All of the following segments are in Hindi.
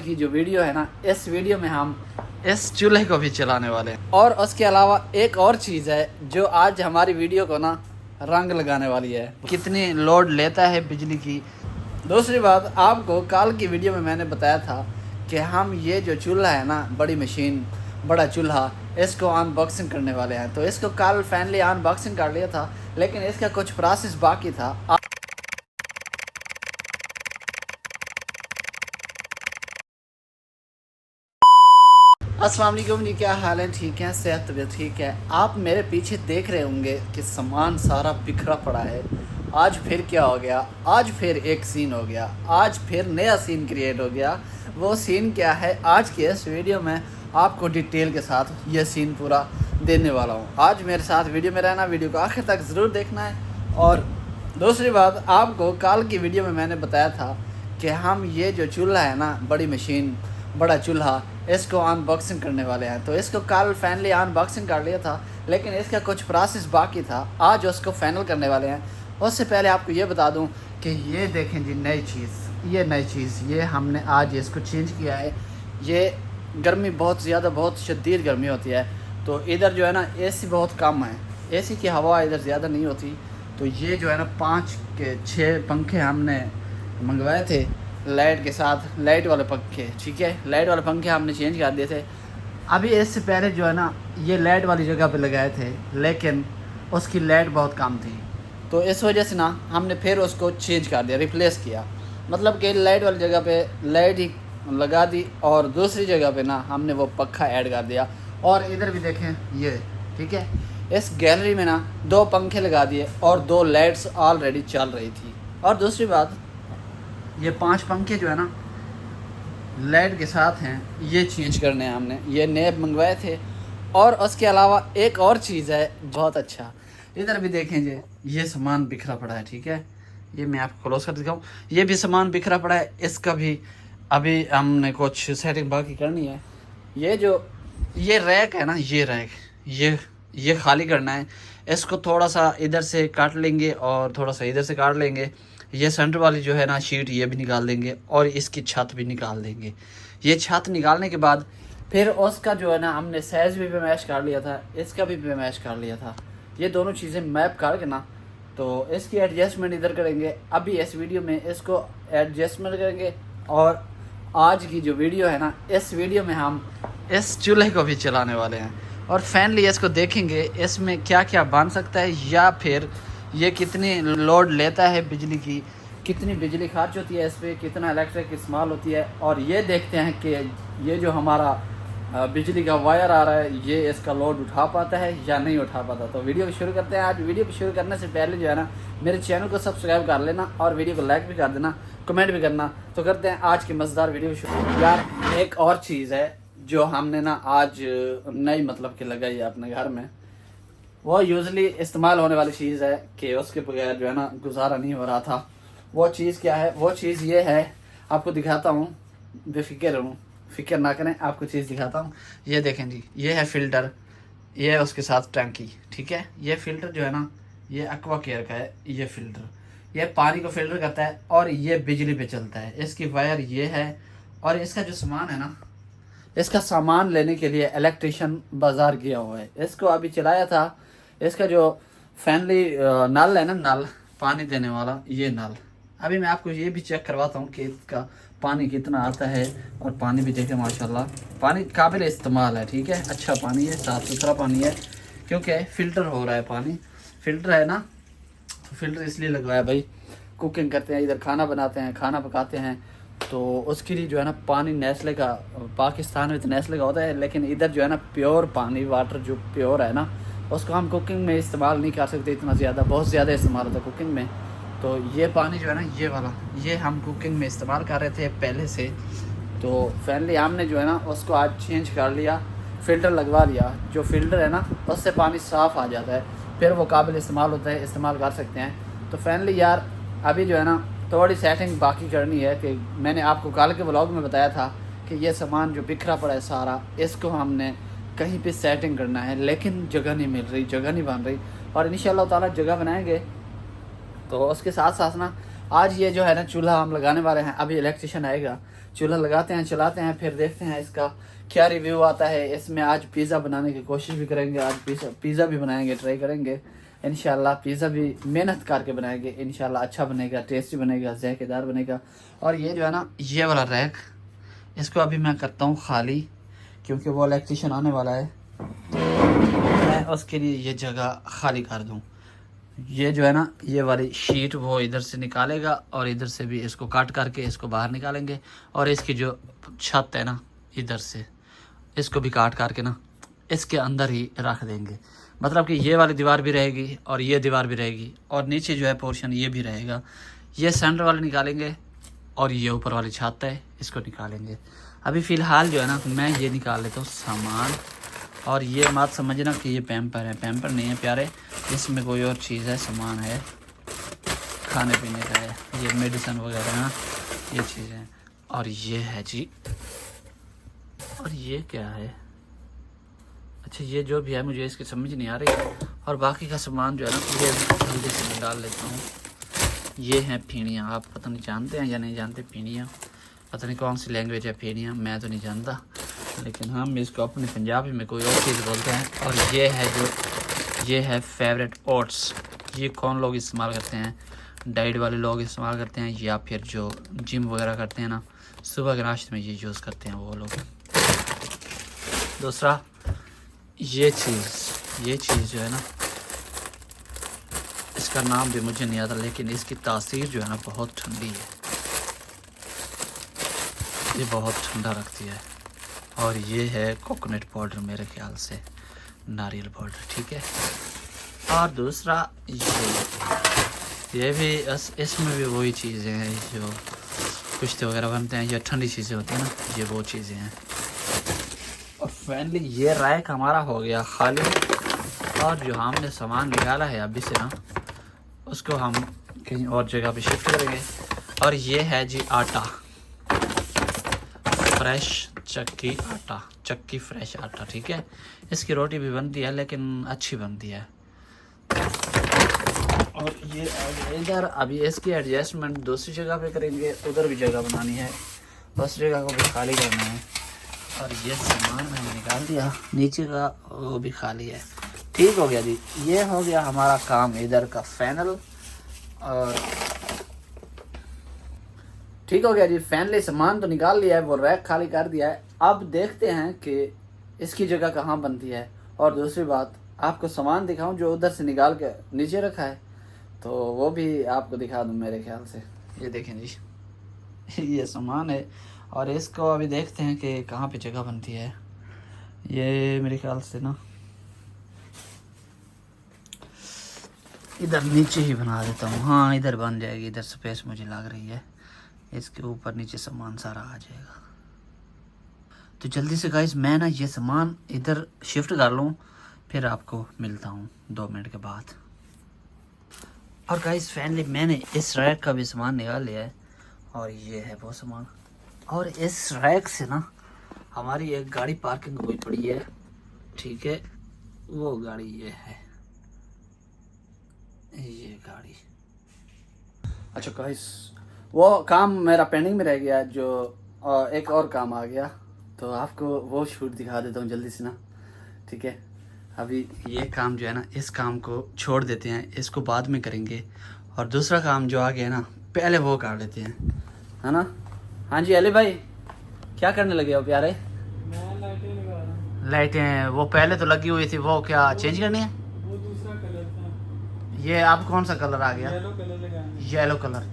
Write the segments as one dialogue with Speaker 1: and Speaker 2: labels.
Speaker 1: की जो वीडियो है ना, इस वीडियो में हम इस चूल्हे को भी चलाने वाले हैं और उसके अलावा एक और चीज़ है जो आज हमारी वीडियो को ना रंग लगाने वाली है। कितनी लोड लेता है बिजली की। दूसरी बात, आपको कल की वीडियो में मैंने बताया था कि हम ये जो चूल्हा है ना, बड़ी मशीन, बड़ा चूल्हा, इसको अनबॉक्सिंग करने वाले हैं। तो इसको कल फाइनली अनबॉक्सिंग कर लिया था, लेकिन इसका कुछ प्रोसेस बाकी था। अस्सलाम वालेकुम जी, क्या हाल है? ठीक है, सेहत तबीयत ठीक है। आप मेरे पीछे देख रहे होंगे कि सामान सारा बिखरा पड़ा है। आज फिर क्या हो गया? आज फिर एक सीन हो गया, आज फिर नया सीन क्रिएट हो गया। वो सीन क्या है, आज की इस वीडियो में आपको डिटेल के साथ ये सीन पूरा देने वाला हूँ। आज मेरे साथ वीडियो में रहना, वीडियो को आखिर तक ज़रूर देखना है। और दूसरी बात, आपको कल की वीडियो में मैंने बताया था कि हम ये जो चूल्हा है ना, बड़ी मशीन, बड़ा चूल्हा, इसको अनबॉक्सिंग करने वाले हैं। तो इसको कल फाइनली अनबॉक्सिंग कर लिया था, लेकिन इसका कुछ प्रोसेस बाकी था। आज उसको फाइनल करने वाले हैं। उससे पहले आपको ये बता दूं कि ये देखें जी, नई चीज़ ये हमने आज इसको चेंज किया है। ये गर्मी बहुत ज़्यादा, बहुत शदीद गर्मी होती है, तो इधर जो है ना एसी बहुत कम है, एसी की हवा इधर ज़्यादा नहीं होती। तो ये जो है ना 5 के 6 पंखे हमने मंगवाए थे लाइट के साथ, लाइट वाले पंखे, ठीक है। लाइट वाले पंखे हमने चेंज कर दिए थे। अभी इससे पहले जो है ना ये लाइट वाली जगह पे लगाए थे, लेकिन उसकी लाइट बहुत कम थी, तो इस वजह से ना हमने फिर उसको चेंज कर दिया, रिप्लेस किया। मतलब कि लाइट वाली जगह पे लाइट ही लगा दी और दूसरी जगह पे ना हमने वो पंखा ऐड कर दिया। और इधर भी देखें ये, ठीक है, इस गैलरी में ना 2 पंखे लगा दिए और 2 लाइट्स ऑलरेडी चल रही थी। और दूसरी बात, ये 5 पंखे जो है ना लाइट के साथ हैं, ये चेंज करने हैं हमने, ये नए मंगवाए थे। और उसके अलावा एक और चीज़ है बहुत अच्छा, इधर भी देखें जी, ये सामान बिखरा पड़ा है, ठीक है। ये मैं आपको क्लोज कर दिखाऊँ, ये भी सामान बिखरा पड़ा है, इसका भी अभी हमने कुछ सेटिंग बाकी करनी है। ये रैक है ना, ये रैक, ये खाली करना है। इसको थोड़ा सा इधर से काट लेंगे और थोड़ा सा इधर से काट लेंगे। ये सेंटर वाली जो है ना शीट, ये भी निकाल देंगे और इसकी छत भी निकाल देंगे। ये छत निकालने के बाद फिर उसका जो है ना हमने साइज़ भी मैच कर लिया था, इसका भी मैच कर लिया था। ये दोनों चीज़ें मैप करके ना, तो इसकी एडजस्टमेंट इधर करेंगे। अभी इस वीडियो में इसको एडजस्टमेंट करेंगे। और आज की जो वीडियो है ना, इस वीडियो में हम इस चूल्हे को भी चलाने वाले हैं और फाइनली इसको देखेंगे इसमें क्या क्या बन सकता है, या फिर ये कितनी लोड लेता है बिजली की, कितनी बिजली खर्च होती है इस पर, कितना इलेक्ट्रिक इस्तेमाल होती है। और ये देखते हैं कि ये जो हमारा बिजली का वायर आ रहा है, ये इसका लोड उठा पाता है या नहीं उठा पाता। तो वीडियो को शुरू करते हैं। आज वीडियो को शुरू करने से पहले जो है ना मेरे चैनल को सब्सक्राइब कर लेना और वीडियो को लाइक भी कर देना, कमेंट भी करना। तो करते हैं आज की मज़ेदार वीडियो शुरू। यार एक और चीज़ है जो हमने ना आज नई मतलब कि लगाई है अपने घर में, वो यूजली इस्तेमाल होने वाली चीज़ है कि उसके बगैर जो है ना गुजारा नहीं हो रहा था। वो चीज़ क्या है? वो चीज़ ये है, आपको दिखाता हूँ, बेफिक्र हूँ, फिक्र ना करें, आपको चीज़ दिखाता हूँ। ये देखें जी, ये है फ़िल्टर, ये है उसके साथ टंकी, ठीक है। ये फ़िल्टर जो है ना, ये एक्वा केयर का है। ये फ़िल्टर, ये पानी को फ़िल्टर करता है और ये बिजली पे चलता है। इसकी वायर ये है और इसका जो सामान है ना, इसका सामान लेने के लिए इलेक्ट्रिशियन बाज़ार गया हुआ है। इसको अभी चलाया था। इसका जो फैनली नल है ना, नल पानी देने वाला, ये नल, अभी मैं आपको ये भी चेक करवाता हूँ कि इसका पानी कितना आता है। और पानी भी देखें, माशाल्लाह पानी काबिल इस्तेमाल है, ठीक है। अच्छा पानी है, साफ़ सुथरा पानी है, क्योंकि फ़िल्टर हो रहा है पानी। फ़िल्टर है ना, तो फ़िल्टर इसलिए लगवाया भाई, कुकिंग करते हैं, इधर खाना बनाते हैं, खाना पकाते हैं, तो उसके लिए जो है ना पानी नेस्ले का, पाकिस्तान में तो नेस्ले का होता है, लेकिन इधर जो है ना प्योर पानी, वाटर जो प्योर है ना, उसको हम कुकिंग में इस्तेमाल नहीं कर सकते इतना ज़्यादा, बहुत ज़्यादा इस्तेमाल होता है कुकिंग में। तो ये पानी जो है ना, ये वाला, ये हम कुकिंग में इस्तेमाल कर रहे थे पहले से। तो फाइनली हमने जो है ना उसको आज चेंज कर लिया, फ़िल्टर लगवा लिया। जो फ़िल्टर है ना, उससे पानी साफ़ आ जाता है, फिर वो काबिल इस्तेमाल होता है, इस्तेमाल कर सकते हैं। तो फाइनली यार अभी जो है ना थोड़ी सेटिंग बाकी करनी है। कि मैंने आपको कल के व्लॉग में बताया था कि ये सामान जो बिखरा पड़ा है सारा, इसको हमने कहीं पे सेटिंग करना है, लेकिन जगह नहीं मिल रही, जगह नहीं बन रही। और इंशाल्लाह ताला जगह बनाएंगे। तो उसके साथ साथ ना आज ये जो है ना चूल्हा हम लगाने वाले हैं। अभी इलेक्ट्रिशियन आएगा, चूल्हा लगाते हैं, चलाते हैं, फिर देखते हैं इसका क्या रिव्यू आता है। इसमें आज पिज़्ज़ा बनाने की कोशिश भी करेंगे, आज पिज़्ज़ा भी बनाएंगे, ट्राई करेंगे इंशाल्लाह। पिज़्ज़ा भी मेहनत करके बनाएंगे इंशाल्लाह, अच्छा बनेगा, टेस्टी बनेगा, जायकेदार बनेगा। और ये जो है ना ये वाला रैक, इसको अभी मैं करता हूँ खाली, क्योंकि वो इलेक्ट्रिशियन आने वाला है, मैं उसके लिए ये जगह खाली कर दूँ। ये जो है ना ये वाली शीट वो इधर से निकालेगा और इधर से भी इसको काट करके इसको बाहर निकालेंगे। और इसकी जो छत है ना इधर से इसको भी काट करके ना इसके अंदर ही रख देंगे। मतलब कि ये वाली दीवार भी रहेगी और ये दीवार भी रहेगी और नीचे जो है पोर्शन ये भी रहेगा। ये सेंटर वाले निकालेंगे और ये ऊपर वाली छत है इसको निकालेंगे। अभी फ़िलहाल जो है ना मैं ये निकाल लेता हूँ सामान। और ये बात समझना कि ये पैम्पर है, पैम्पर नहीं है प्यारे, इसमें कोई और चीज़ है, सामान है, खाने पीने का है, ये मेडिसिन वगैरह ना ये चीज़ें हैं। और ये है जी, और ये क्या है, अच्छा ये जो भी है मुझे इसकी समझ नहीं आ रही। और बाकी का सामान जो है ना ये जल्दी से निकाल लेता हूँ। ये हैं फीनियाँ, आप पता नहीं जानते हैं या नहीं जानते, फीनियाँ पता नहीं कौन सी लैंग्वेज है फीनियाँ, मैं तो नहीं जानता, लेकिन हम इसको अपने पंजाबी में कोई और चीज़ बोलते हैं। और ये है जो ये है फेवरेट ओट्स, ये कौन लोग इस्तेमाल करते हैं, डाइट वाले लोग इस्तेमाल करते हैं या फिर जो जिम वगैरह करते हैं ना सुबह के नाश्ते में ये यूज़ करते हैं वो लोग। दूसरा ये चीज़ जो है ना इसका नाम भी मुझे नहीं आता, लेकिन इसकी तासीर जो है ना बहुत ठंडी है, ये बहुत ठंडा रखती है। और ये है कोकोनट पाउडर, मेरे ख्याल से नारियल पाउडर, ठीक है। और दूसरा ये भी इसमें भी वही चीज़ें हैं जो कुश्ते वगैरह बनते हैं या ठंडी चीज़ें होती हैं ना, ये वो चीज़ें हैं। और फाइनली ये रैक हमारा हो गया खाली। और जो हमने सामान निकाला है अभी से ना उसको हम कहीं और जगह पे शिफ्ट करेंगे। और ये है जी आटा, फ्रेश चक्की फ्रेश आटा, ठीक है। इसकी रोटी भी बनती है लेकिन अच्छी बनती है। और ये इधर अभी इसकी एडजस्टमेंट दूसरी जगह पे करेंगे, उधर भी जगह बनानी है, उस जगह को भी खाली करना है। और ये सामान मैंने निकाल दिया, नीचे का वो भी खाली है, ठीक हो गया जी। ये हो गया हमारा काम इधर का फाइनल, और ठीक हो गया जी। फाइनली सामान तो निकाल लिया है, वो रैक खाली कर दिया है। अब देखते हैं कि इसकी जगह कहाँ बनती है। और दूसरी बात आपको सामान दिखाऊं जो उधर से निकाल के नीचे रखा है, तो वो भी आपको दिखा दूं मेरे ख्याल से। ये देखें जी ये सामान है और इसको अभी देखते हैं कि कहाँ पे जगह बनती है। ये मेरे ख्याल से ना इधर नीचे ही बना देता हूँ, हाँ इधर बन जाएगी, इधर स्पेस मुझे लग रही है, इसके ऊपर नीचे सामान सारा आ जाएगा। तो जल्दी से गाइस मैं ना ये सामान इधर शिफ्ट कर लूँ, फिर आपको मिलता हूँ 2 मिनट के बाद। और गाइस फाइनली मैंने इस रैक का भी सामान निकाल लिया है और ये है वो सामान। और इस रैक से ना हमारी एक गाड़ी पार्किंग हुई पड़ी है, ठीक है, वो गाड़ी ये है, ये गाड़ी। अच्छा गाइस वो काम मेरा पेंडिंग में रह गया, जो एक और काम आ गया, तो आपको वो शूट दिखा देता हूँ जल्दी से ना, ठीक है। अभी ये काम जो है ना इस काम को छोड़ देते हैं, इसको बाद में करेंगे। और दूसरा काम जो आ गया ना पहले वो कर लेते हैं, है ना। हाँ जी अली भाई क्या करने लगे हो प्यारे?
Speaker 2: मैं लाइटें लगा रहा हूँ।
Speaker 1: लाइटें वो पहले तो लगी हुई थी, वो क्या चेंज करनी है?
Speaker 2: वो दूसरा कलर था।
Speaker 1: ये अब कौन सा कलर आ गया?
Speaker 2: येलो कलर लगाना।
Speaker 1: येलो कलर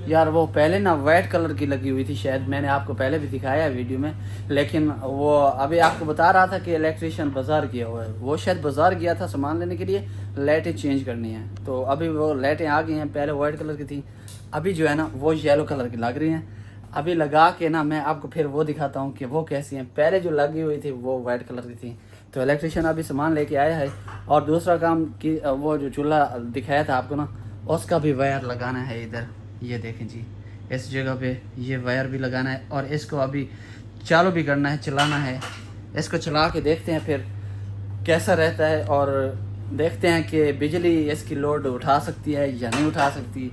Speaker 1: यार, वो पहले ना वाइट कलर की लगी हुई थी शायद, मैंने आपको पहले भी दिखाया है वीडियो में, लेकिन वो अभी आपको बता रहा था कि इलेक्ट्रिशियन बाजार गया हुआ है, वो शायद बाजार गया था सामान लेने के लिए, लाइटें चेंज करनी है। तो अभी वो लाइटें आ गई हैं, पहले वाइट कलर की थी, अभी जो है ना वो येलो कलर की लग रही हैं। अभी लगा के ना मैं आपको फिर वो दिखाता हूँ कि वो कैसी हैं। पहले जो लगी हुई थी वो वाइट कलर की थी। तो इलेक्ट्रिशियन अभी सामान लेके आया है। और दूसरा काम कि वो जो चूल्हा दिखाया था आपको ना, उसका भी वायर लगाना है इधर, ये देखें जी, इस जगह पे ये वायर भी लगाना है। और इसको अभी चालू भी करना है, चलाना है, इसको चला के देखते हैं फिर कैसा रहता है। और देखते हैं कि बिजली इसकी लोड उठा सकती है या नहीं उठा सकती।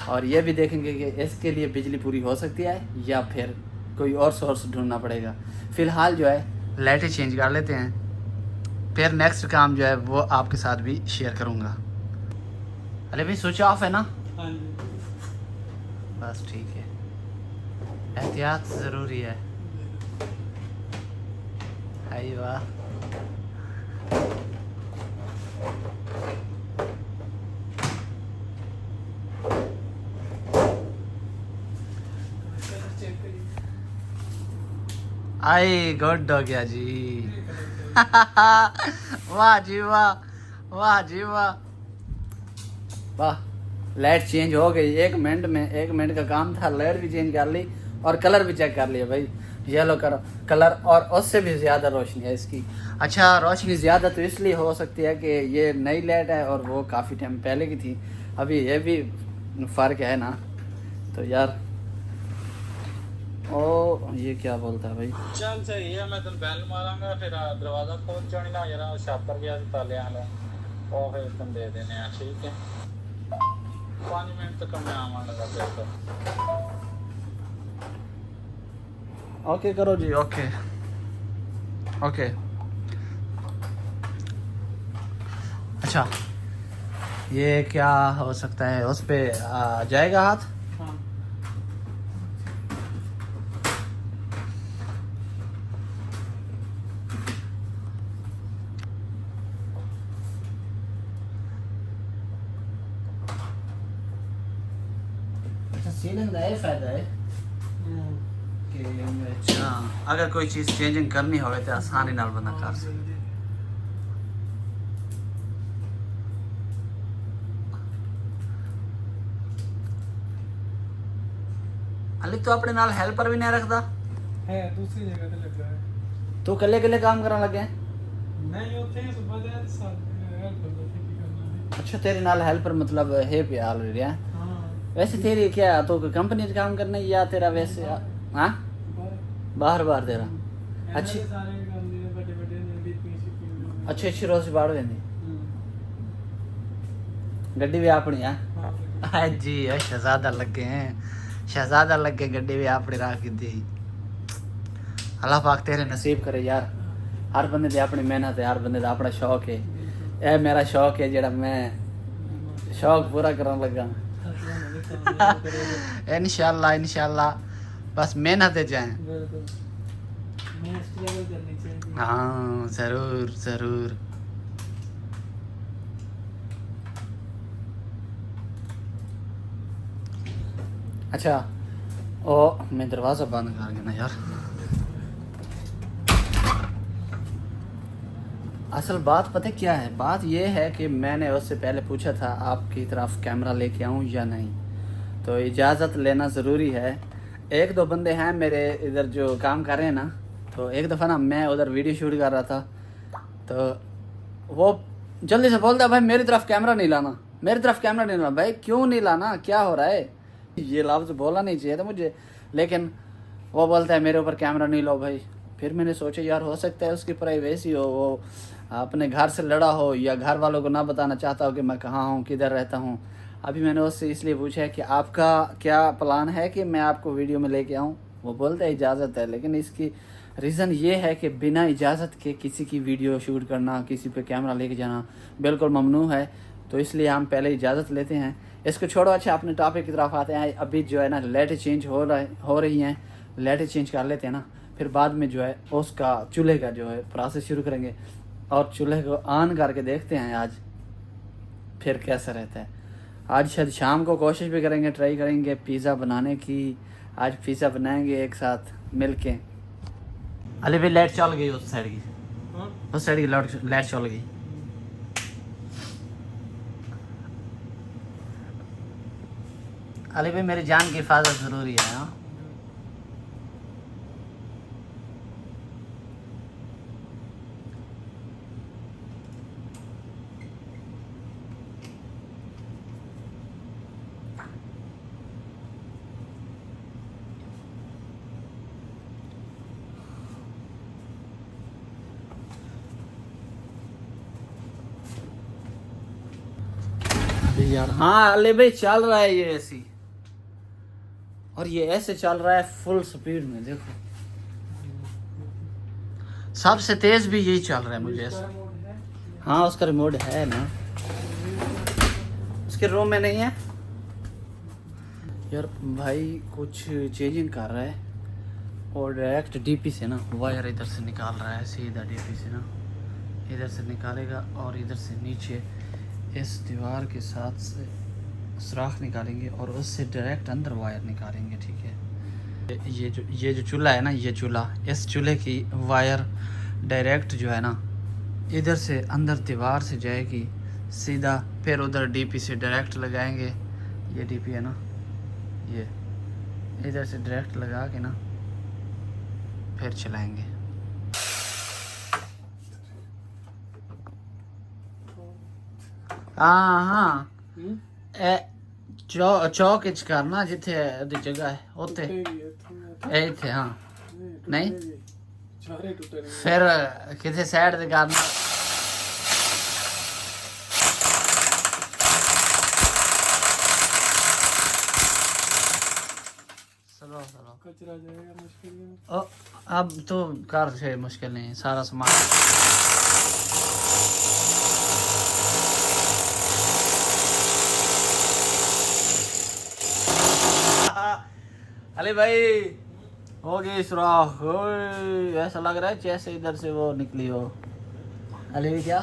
Speaker 1: और ये भी देखेंगे कि इसके लिए बिजली पूरी हो सकती है या फिर कोई और सोर्स ढूंढना पड़ेगा। फ़िलहाल जो है लाइटें चेंज कर लेते हैं, फिर नेक्स्ट काम जो है वो आपके साथ भी शेयर करूँगा। अरे भाई स्विच ऑफ है ना?
Speaker 2: हाँ जी।
Speaker 1: बस ठीक है, एहतियात ज़रूरी है। हाय वाह,
Speaker 2: चेक करिए।
Speaker 1: आई गुड हो गया जी। वाह जी वाह, वाह जी वाह, वाह। लाइट चेंज हो गई 1 मिनट में, 1 मिनट का काम था। लाइट भी चेंज कर ली और कलर भी चेक कर लिया भाई, येलो कलर और उससे भी ज़्यादा रोशनी है इसकी। अच्छा, रोशनी ज़्यादा तो इसलिए हो सकती है कि ये नई लाइट है और वो काफ़ी टाइम पहले की थी। अभी ये भी फ़र्क है ना। तो यार ओ ये क्या बोलता है भाई?
Speaker 3: चल सही है, मैं तेन बैल मारांगा, फिर दरवाजा खोल जानी ना जरा छापर गया ताले वाला, और फिर तुम दे देने हैं, ठीक है? 5 मिनट तक मैं आवांगा फिर तो।
Speaker 1: ओके करो जी, ओके ओके। अच्छा, ये क्या हो सकता है? उस पे जाएगा हाथ?
Speaker 2: हाँ।
Speaker 1: अच्छा, सीलिंग का ये फायदा है कि अच्छा अगर कोई चीज़ चेंजिंग करनी हो तो आसानी नाल बंदा कर सकता। अली तो अपने नाल हेल्पर भी नहीं रखता?
Speaker 2: है दूसरी जगह पे लग रहा है।
Speaker 1: तू कल्ले कल्ले काम करने लगे?
Speaker 2: नहीं होते हैं सुबह दे साथ में हेल्प कर देते कि करना है।
Speaker 1: अच्छा, तेरे नाल हेल्पर मतलब है पे ऑलरेडी है?
Speaker 2: हाँ।
Speaker 1: वैसे तेरी क्या तो कंपनी से काम करना है या तेरा वैसे हाँ बाहर बाहर तेरा? अच्छी
Speaker 2: सारे काम दे बड़े बड़े ने भी पीछे
Speaker 1: अच्छी अच्छी रोज से बाढ़ वेंदी गड्डी भी अपनी है? हाँ जी, शहजादा लगे हैं, शहजादा लगे, गड्डी भी अपनी रख दी। अल्लाह पाक तेरे नसीब करे यार। हर बंदे दी अपनी मेहनत है, हर बंदे दा अपना शौक है। यह मेरा शौक है जेड़ा मैं शौक पूरा करने लगा। इंशाल्लाह इंशाल्लाह, बस मेहनत है जाए। हाँ ज़रूर ज़रूर। अच्छा ओ मैं दरवाज़ा बंद कर गया ना यार। असल बात पता क्या है? बात ये है कि मैंने उससे पहले पूछा था आपकी तरफ कैमरा लेके आऊँ या नहीं, तो इजाज़त लेना ज़रूरी है। 1-2 बंदे हैं मेरे इधर जो काम कर रहे हैं ना, तो एक दफ़ा ना मैं उधर वीडियो शूट कर रहा था, तो वो जल्दी से बोलता है भाई मेरी तरफ कैमरा नहीं लाना, मेरी तरफ कैमरा नहीं लाना। भाई क्यों नहीं लाना, क्या हो रहा है? ये लफ्ज़ बोला नहीं चाहिए था मुझे, लेकिन वो बोलता है मेरे ऊपर कैमरा नहीं लो भाई। फिर मैंने सोचा यार हो सकता है उसकी प्राइवेसी हो, वो अपने घर से लड़ा हो या घर वालों को ना बताना चाहता हो कि मैं कहाँ हूँ, किधर रहता हूँ। अभी मैंने उससे इसलिए पूछा है कि आपका क्या प्लान है कि मैं आपको वीडियो में लेके आऊँ। वो बोलता है इजाज़त है, लेकिन इसकी रीज़न ये है कि बिना इजाज़त के किसी की वीडियो शूट करना, किसी पे कैमरा लेके जाना बिल्कुल ममनू है। तो इसलिए हम पहले इजाज़त लेते हैं। इसको छोड़ो, अच्छा अपने टॉपिक की तरफ आते हैं। अभी जो है ना लाइटें चेंज हो रही हैं, लाइटें चेंज कर लेते हैं ना, फिर बाद में जो है उसका चूल्हे का जो है प्रोसेस शुरू करेंगे और चूल्हे को ऑन करके देखते हैं आज फिर कैसा रहता है। आज शायद शाम को कोशिश भी करेंगे, ट्राई करेंगे पिज़्ज़ा बनाने की। आज पिज़्ज़ा बनाएंगे एक साथ मिल के। अली भाई लाइट चल गई उस साइड की, उस साइड की लाइट चल गई। अली भाई मेरी जान की हिफाजत ज़रूरी है। हाँ यार, हाँ अली भाई चल रहा है ये ऐसी। और ये ऐसे चल रहा है फुल स्पीड में, देखो सबसे तेज भी यही चल रहा है मुझे ऐसा। हाँ उसका रिमोट है ना, उसके रूम में नहीं है यार। भाई कुछ चेंजिंग कर रहा है और डायरेक्ट डीपी से ना वायर इधर से निकाल रहा है, सीधा डीपी से ना इधर से निकालेगा और इधर से नीचे इस दीवार के साथ से सुराख निकालेंगे और उससे डायरेक्ट अंदर वायर निकालेंगे, ठीक है। ये जो चूल्हा है ना, ये चूल्हा, इस चूल्हे की वायर डायरेक्ट जो है ना इधर से अंदर दीवार से जाएगी सीधा, फिर उधर डीपी से डायरेक्ट लगाएंगे। ये डीपी है ना, ये इधर से डायरेक्ट लगा के ना फिर चलाएंगे। हाँ हाँ चौक इच करना जिथे दी जगह है उते ए थे। हाँ नहीं फिर किसी साइड ते करना। चलो चलो
Speaker 2: कचरा जाएगा मुश्किल में।
Speaker 1: अब तो कर से मुश्किल नहीं, सारा सामान अरे भाई हो गई सुराख। ओए, ऐसा लग रहा है जैसे इधर से वो निकली हो। अली क्या